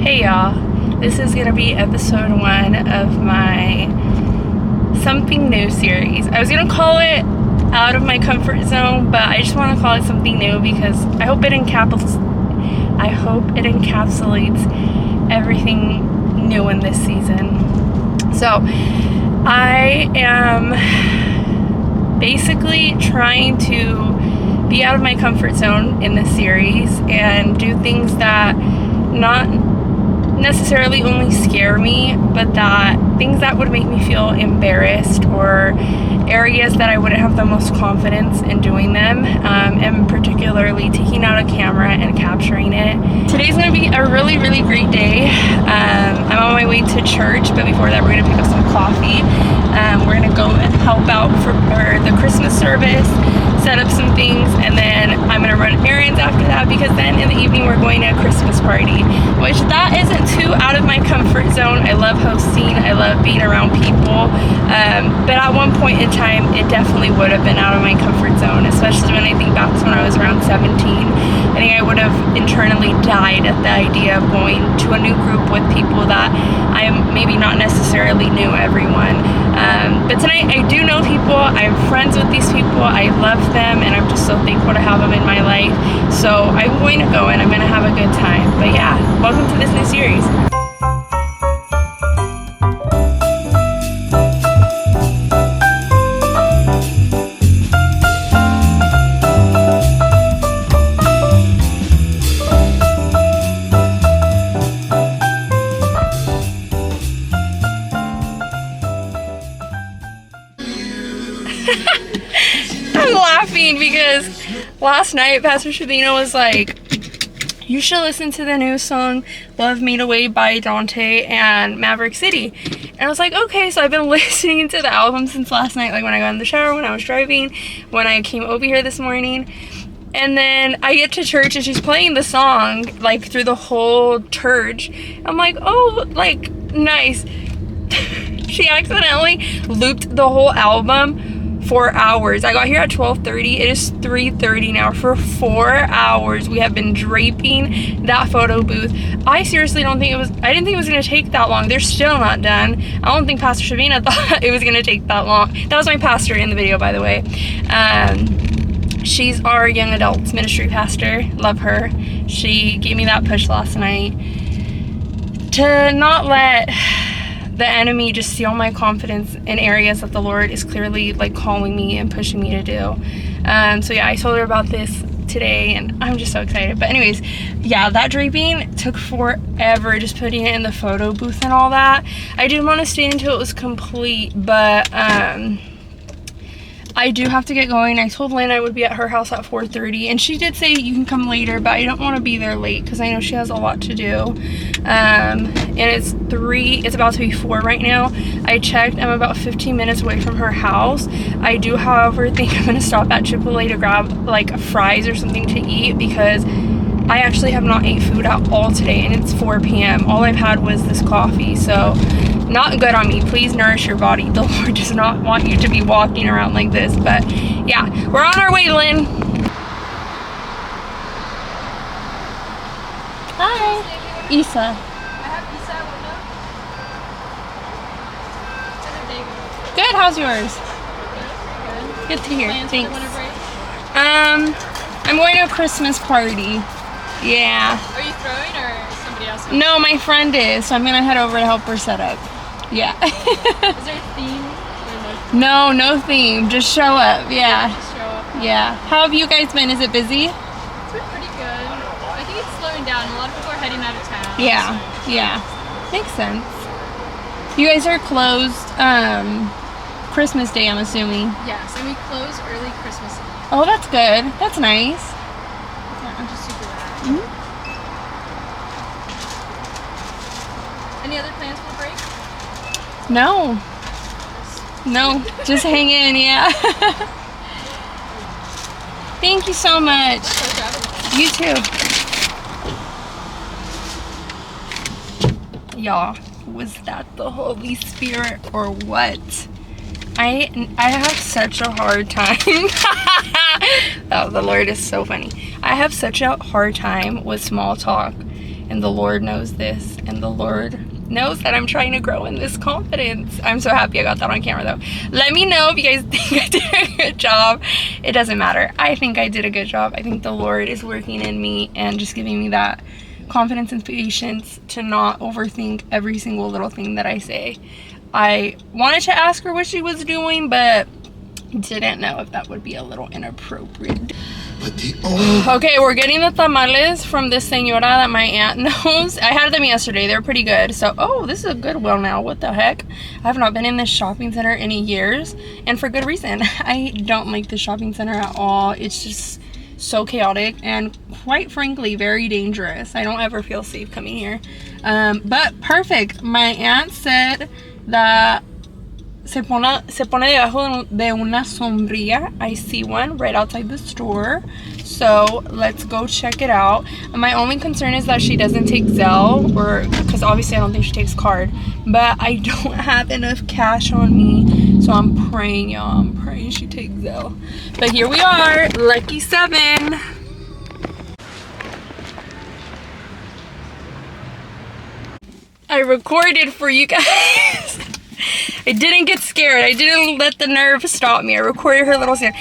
Hey y'all, this is going to be episode 1 of my something new series. I was going to call it out of my comfort zone, but I just want to call it something new because I hope it encapsulates everything new in this season. So I am basically trying to be out of my comfort zone in this series and do things that not necessarily only scare me, but that things that would make me feel embarrassed, or areas that I wouldn't have the most confidence in doing them, and particularly taking out a camera and capturing it. Today's gonna be a really great day. I'm on my way to church, but before that we're gonna pick up some coffee. We're gonna go and help out for the Christmas service, set up some things, and then I'm gonna run errands after that, because then in the evening we're going to a Christmas party, which that isn't too out of my comfort zone. I love hosting, I love being around people, but at one point in time it definitely would have been out of my comfort zone, especially when I think back to when I was around 17. I think I would have internally died at the idea of going to a new group with people that I maybe not necessarily knew everyone. But tonight I do know people, I'm friends with these people, I love them, and I'm just so thankful to have them in my life. So I'm going to go and I'm going to have a good time. But yeah, welcome to this new series. I'm laughing because last night Pastor Shavina was like, you should listen to the new song Love Made Away by Dante and Maverick City. And I was like, okay. So I've been listening to the album since last night, like when I got in the shower, when I was driving, when I came over here this morning. And then I get to church and she's playing the song like through the whole church. I'm like, oh, like, nice. She accidentally looped the whole album for hours. I got here at 12:30. It is 3:30 now. For 4 hours we have been draping that photo booth. I seriously don't think I didn't think it was going to take that long. They're still not done. I don't think Pastor Shavina thought it was going to take that long. That was my pastor in the video, by the way. She's our young adults ministry pastor. Love her. She gave me that push last night to not let the enemy just steal my confidence in areas that the Lord is clearly like calling me and pushing me to do. So yeah, I told her about this today and I'm just so excited. But anyways, yeah, that draping took forever, just putting it in the photo booth and all that. I didn't want to stay until it was complete, but I do have to get going. I told Lynn I would be at her house at 4:30, and she did say you can come later, but I don't want to be there late because I know she has a lot to do. And it's about to be 4 right now. I checked, I'm about 15 minutes away from her house. I do, however, think I'm gonna stop at Chipotle to grab like fries or something to eat, because I actually have not ate food at all today, and it's 4 p.m. All I've had was this coffee, so not good on me. Please nourish your body. The Lord does not want you to be walking around like this. But yeah, we're on our way, Lynn. Hi, Isa. I have Isa. Good. How's yours? Good to hear. Thanks. I'm going to a Christmas party. Yeah. Are you throwing or somebody else? No, my friend is, so I'm gonna head over to help her set up. Yeah. Is there a theme? No theme. Just show up. Yeah. Just show up. Yeah. How have you guys been? Is it busy? It's been pretty good. I think it's slowing down. A lot of people are heading out of town. Yeah. Yeah. Makes sense. You guys are closed Christmas Day, I'm assuming. Yes, and we close early Christmas Eve. Oh, that's good. That's nice. I'm just super rad. Mm-hmm. Any other plans for the break? No, just hang in, yeah. Thank you so much. You too. Y'all, was that the Holy Spirit or what? I have such a hard time. Oh, the Lord is so funny. I have such a hard time with small talk. and the Lord knows this, and the Lord knows that I'm trying to grow in this confidence. I'm so happy I got that on camera though. Let me know if you guys think I did a good job. It doesn't matter. I think I did a good job. I think the Lord is working in me and just giving me that confidence and patience to not overthink every single little thing that I say. I wanted to ask her what she was doing, but didn't know if that would be a little inappropriate. Okay, we're getting the tamales from this señora that my aunt knows. I had them yesterday. They're pretty good. So, oh, this is a Goodwill now. What the heck? I have not been in this shopping center in years, and for good reason. I don't like the shopping center at all. It's just so chaotic and, quite frankly, very dangerous. I don't ever feel safe coming here. But perfect. My aunt said that se pone debajo de una sombrilla. I see one right outside the store, so let's go check it out. My only concern is that she doesn't take Zelle, or because obviously I don't think she takes card, but I don't have enough cash on me, so I'm praying, y'all. I'm praying she takes Zelle. But here we are, lucky 7. I recorded for you guys. I didn't get scared. I didn't let the nerve stop me. I recorded her little scene.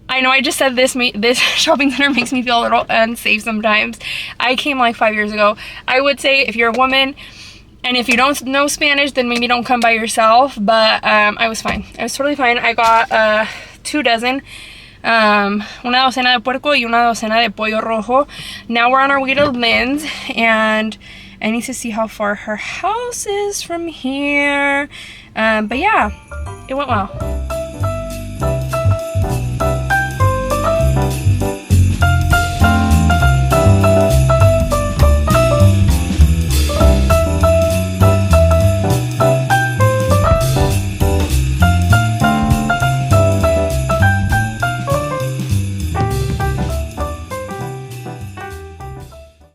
I know I just said this shopping center makes me feel a little unsafe sometimes. I came like 5 years ago. I would say if you're a woman and if you don't know Spanish, then maybe don't come by yourself. But I was fine. I was totally fine. I got 2 dozen. Una docena de puerco y una docena de pollo rojo. Now we're on our way to Lynn's, and I need to see how far her house is from here. But yeah, it went well.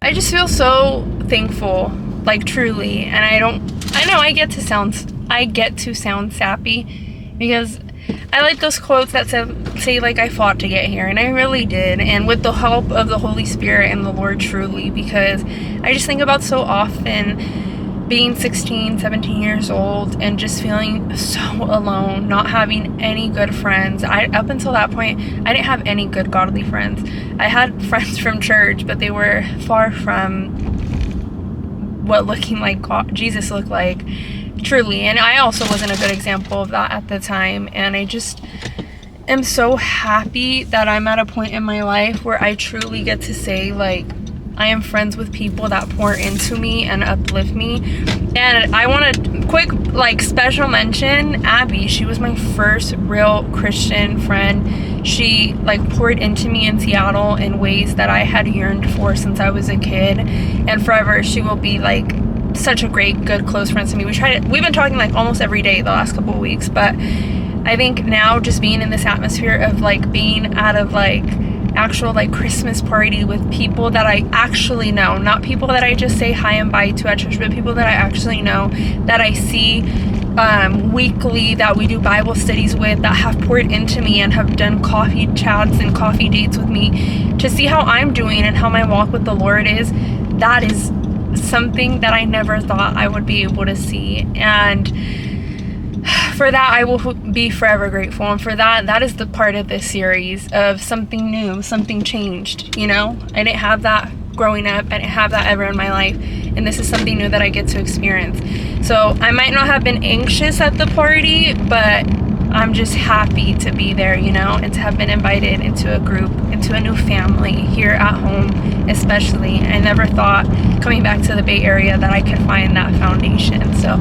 I just feel so thankful, like truly, and I know I get to sound sappy because I like those quotes that say like I fought to get here, and I really did, and with the help of the Holy Spirit and the Lord, truly, because I just think about so often being 16, 17 years old and just feeling so alone, not having any good friends. Up until that point, I didn't have any good godly friends. I had friends from church, but they were far from what looking like Jesus looked like, truly. And I also wasn't a good example of that at the time. And I just am so happy that I'm at a point in my life where I truly get to say, like, I am friends with people that pour into me and uplift me. And I want to quick, like, special mention Abby. She was my first real Christian friend. She, like, poured into me in Seattle in ways that I had yearned for since I was a kid, and forever she will be, like, such a great, good, close friend to me. We've been talking, like, almost every day the last couple of weeks, but I think now just being in this atmosphere of, like, being out of, like, actual, like, Christmas party with people that I actually know, not people that I just say hi and bye to at church, but people that I actually know, that I see weekly, that we do Bible studies with, that have poured into me and have done coffee chats and coffee dates with me to see how I'm doing and how my walk with the Lord is. That is something that I never thought I would be able to see, and for that I will be forever grateful. And for that is the part of this series of something new, something changed, you know? I didn't have that growing up. I didn't have that ever in my life, and this is something new that I get to experience. So I might not have been anxious at the party, but I'm just happy to be there, you know, and to have been invited into a group, into a new family here at home, especially. I never thought coming back to the Bay Area that I could find that foundation. So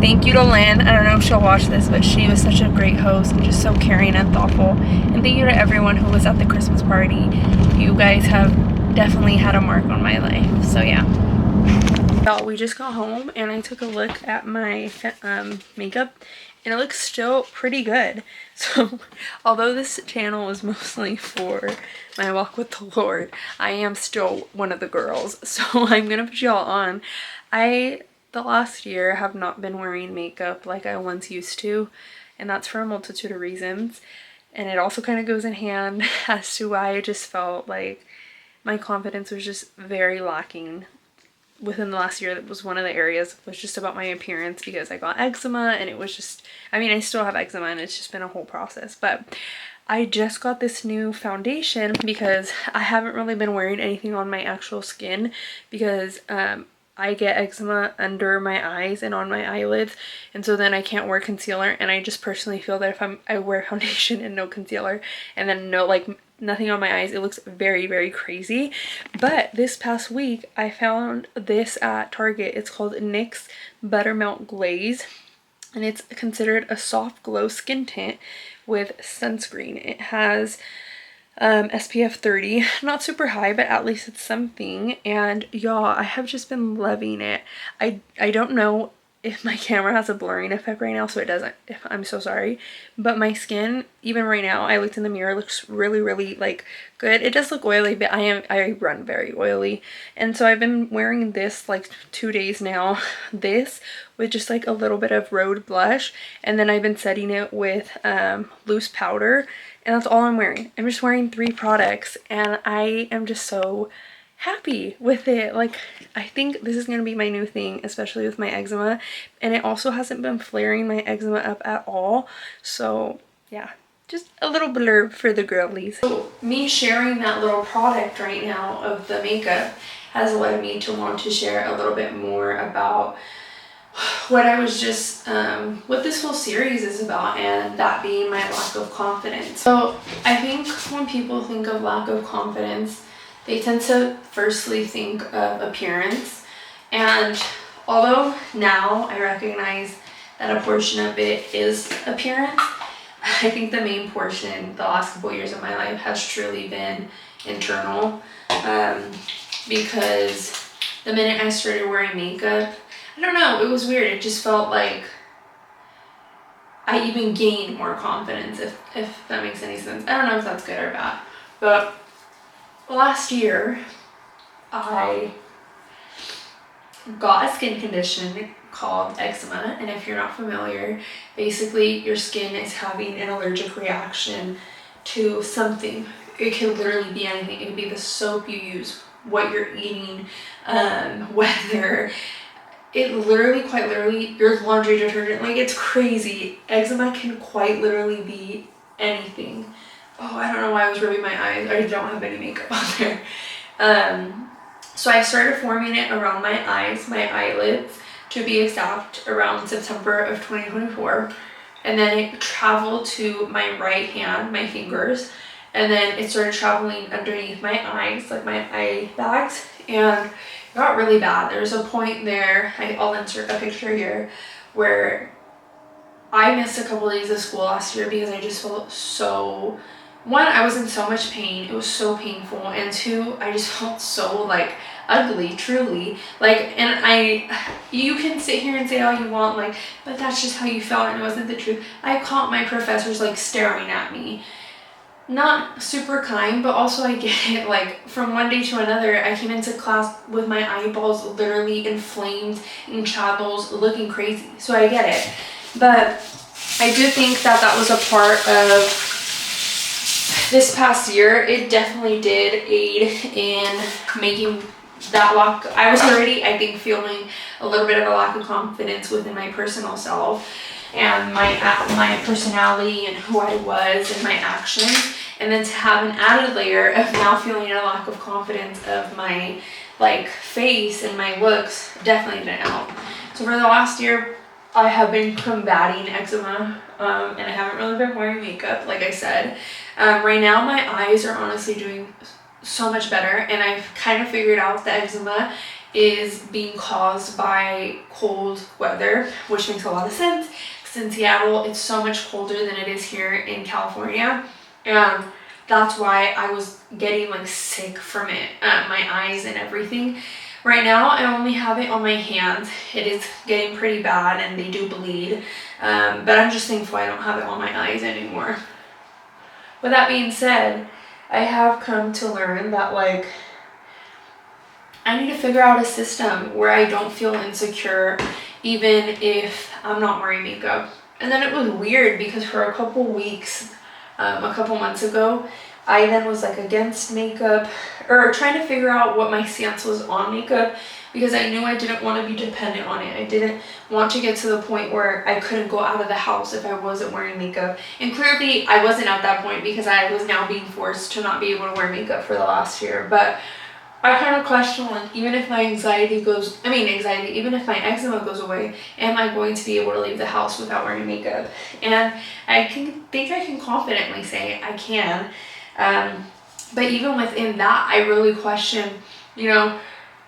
thank you to Lynn. I don't know if she'll watch this, but she was such a great host and just so caring and thoughtful. And thank you to everyone who was at the Christmas party. You guys have definitely had a mark on my life. So yeah. Well, we just got home and I took a look at my makeup, and it looks still pretty good. So although this channel is mostly for my walk with the Lord, I am still one of the girls, so I'm gonna put y'all on. The last year have not been wearing makeup like I once used to, and that's for a multitude of reasons. And it also kind of goes in hand as to why I just felt like my confidence was just very lacking within the last year, that was one of the areas, was just about my appearance, because I got eczema, and it was just, I mean, I still have eczema, and it's just been a whole process. But I just got this new foundation because I haven't really been wearing anything on my actual skin, because I get eczema under my eyes and on my eyelids, and so then I can't wear concealer. And I just personally feel that if I wear foundation and no concealer, and then no, like, nothing on my eyes, it looks very, very crazy. But this past week I found this at Target. It's called NYX Buttermilk Glaze, and it's considered a soft glow skin tint with sunscreen. It has SPF 30, not super high, but at least it's something. And y'all, I have just been loving it. I don't know if my camera has a blurring effect right now, so it doesn't, if I'm so sorry, but my skin, even right now, I looked in the mirror, looks really, really like good. It does look oily, but I run very oily, and so I've been wearing this like 2 days now, this with just like a little bit of Rhode blush, and then I've been setting it with loose powder, and that's all I'm wearing. I'm just wearing 3 products, and I am just so happy with it. Like, I think this is going to be my new thing, especially with my eczema, and it also hasn't been flaring my eczema up at all. So yeah, just a little blurb for the girlies. So me sharing that little product right now of the makeup has led me to want to share a little bit more about what I was just, what this whole series is about, and that being my lack of confidence. So I think when people think of lack of confidence, they tend to firstly think of appearance. And although now I recognize that a portion of it is appearance, I think the main portion the last couple years of my life has truly been internal. Because the minute I started wearing makeup, I don't know, it was weird. It just felt like I even gained more confidence, if that makes any sense. I don't know if that's good or bad, but last year I got a skin condition called eczema, and if you're not familiar, basically your skin is having an allergic reaction to something. It could literally be anything. It could be the soap you use, what you're eating, whether it literally, quite literally, your laundry detergent. Like, it's crazy. Eczema can quite literally be anything. Oh, I don't know why I was rubbing my eyes. I don't have any makeup on there. So I started forming it around my eyes, my eyelids, to be exact, around September of 2024. And then it traveled to my right hand, my fingers, and then it started traveling underneath my eyes, like my eye bags, and it got really bad. There's a point there, I'll insert a picture here, where I missed a couple days of school last year because I just felt so, one, I was in so much pain, it was so painful, and 2, I just felt so like ugly, truly. Like, and you can sit here and say all you want, like, but that's just how you felt and it wasn't the truth. I caught my professors like staring at me. Not super kind, but also I get it. Like, from one day to another, I came into class with my eyeballs literally inflamed, in channels, looking crazy. So I get it. But I do think that that was a part of this past year. It definitely did aid in making that lack. I was already, I think, feeling a little bit of a lack of confidence within my personal self and my personality and who I was and my actions, and then to have an added layer of now feeling a lack of confidence of my like face and my looks definitely didn't help. So for the last year, I have been combating eczema, and I haven't really been wearing makeup, like I said. Right now, my eyes are honestly doing so much better, and I've kind of figured out that eczema is being caused by cold weather, which makes a lot of sense. In Seattle, it's so much colder than it is here in California, and that's why I was getting like sick from it, my eyes and everything. Right now, I only have it on my hands. It is getting pretty bad and they do bleed, but I'm just thankful I don't have it on my eyes anymore. With that being said, I have come to learn that like I need to figure out a system where I don't feel insecure even if I'm not wearing makeup. And then it was weird because for a couple weeks, a couple months ago, I then was like against makeup, or trying to figure out what my stance was on makeup, because I knew I didn't want to be dependent on it. I didn't want to get to the point where I couldn't go out of the house if I wasn't wearing makeup. And clearly I wasn't at that point because I was now being forced to not be able to wear makeup for the last year. But I kind of question, like, even if my even if my eczema goes away, am I going to be able to leave the house without wearing makeup? And I can confidently say I can. But even within that, I really question, you know,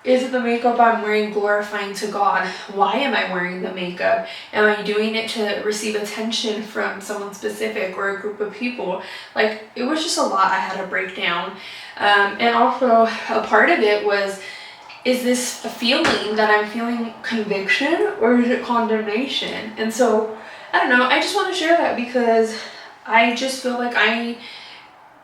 is it the makeup I'm wearing glorifying to God? Why am I wearing the makeup? Am I doing it to receive attention from someone specific or a group of people? Like, it was just a lot I had to break down. And also a part of it was, is this a feeling that I'm feeling conviction or is it condemnation? And so, I don't know, I just want to share that because I just feel like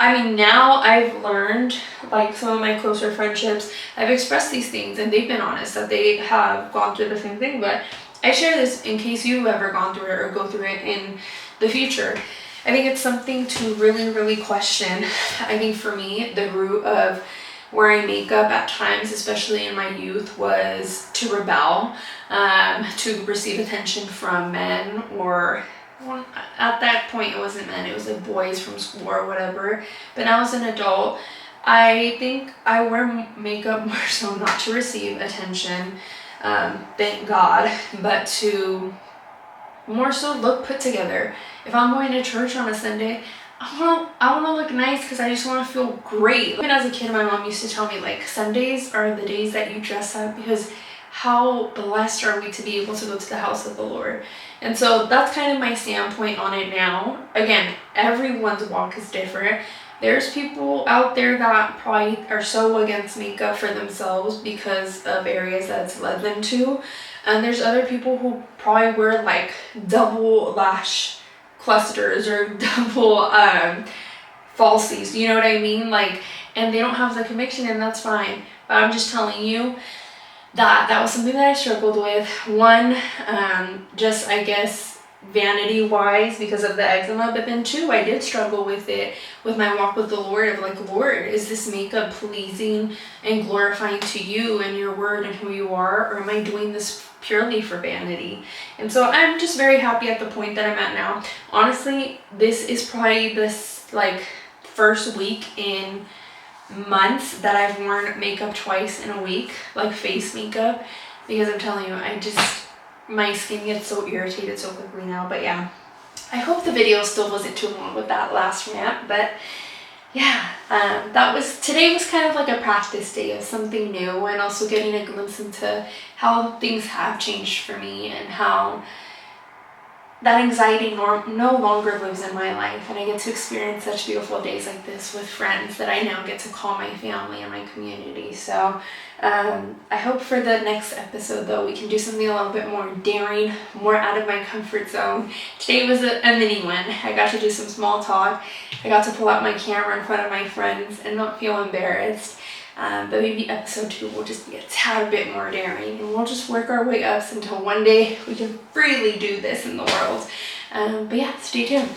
now I've learned, like some of my closer friendships, I've expressed these things and they've been honest that they have gone through the same thing, but I share this in case you've ever gone through it or go through it in the future. I think it's something to really, really question. I think for me, the root of wearing makeup at times, especially in my youth, was to rebel, to receive attention from men, or well, at that point it wasn't men, it was like boys from school or whatever. But now as an adult, I think I wear makeup more so not to receive attention, thank God, but to more so look put together. If I'm going to church on a Sunday, I want to look nice because I just want to feel great. Even as a kid, my mom used to tell me, like, Sundays are the days that you dress up because how blessed are we to be able to go to the house of the Lord. And so that's kind of my standpoint on it now. Again, everyone's walk is different. There's people out there that probably are so against makeup for themselves because of areas that it's led them to. And there's other people who probably wear like double lash clusters or double falsies, you know what I mean? Like, and they don't have the conviction, and that's fine. But I'm just telling you that was something that I struggled with. One, just I guess vanity wise because of the eczema, but then two, I did struggle with it with my walk with the Lord of like, Lord, is this makeup pleasing and glorifying to you and your word and who you are, or am I doing this purely for vanity? And so I'm just very happy at the point that I'm at now. Honestly, this is probably this like first week in months that I've worn makeup twice in a week, like face makeup, because I'm telling you, my skin gets so irritated so quickly now. But yeah, I hope the video still wasn't too long with that last rant, but yeah, today was kind of like a practice day of something new, and also getting a glimpse into how things have changed for me and how that anxiety no longer lives in my life, and I get to experience such beautiful days like this with friends that I now get to call my family and my community. So I hope for the next episode, though, we can do something a little bit more daring, more out of my comfort zone. Today was a mini one. I got to do some small talk. I got to pull out my camera in front of my friends and not feel embarrassed. But maybe episode 2 will just be a tad bit more daring, and we'll just work our way up until one day we can freely do this in the world. But yeah, stay tuned.